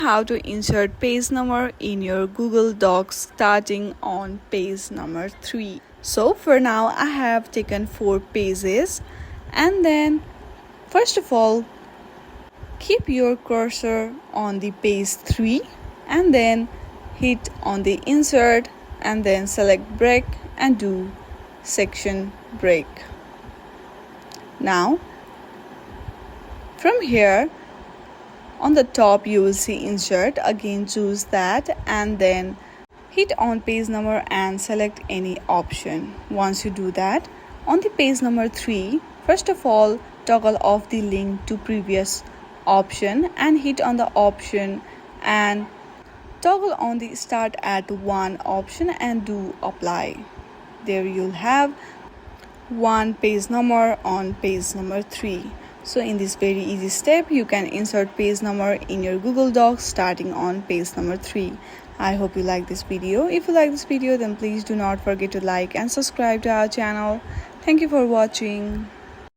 How to insert page number in your Google Docs starting on page number 3. So for now I have taken 4 pages, and then first of all keep your cursor on the page 3 and then hit on the insert and then select break and do section break. Now from here on the top you will see insert. Again choose that and then hit on page number and select any option. Once you do that, on the page number 3, first of all toggle off the link to previous option and hit on the option and toggle on the start at 1 option and do apply. There you'll have one page number on page number 3. So in this very easy step, you can insert page number in your Google Docs starting on page number 3. I hope you like this video. If you like this video, then please do not forget to like and subscribe to our channel. Thank you for watching.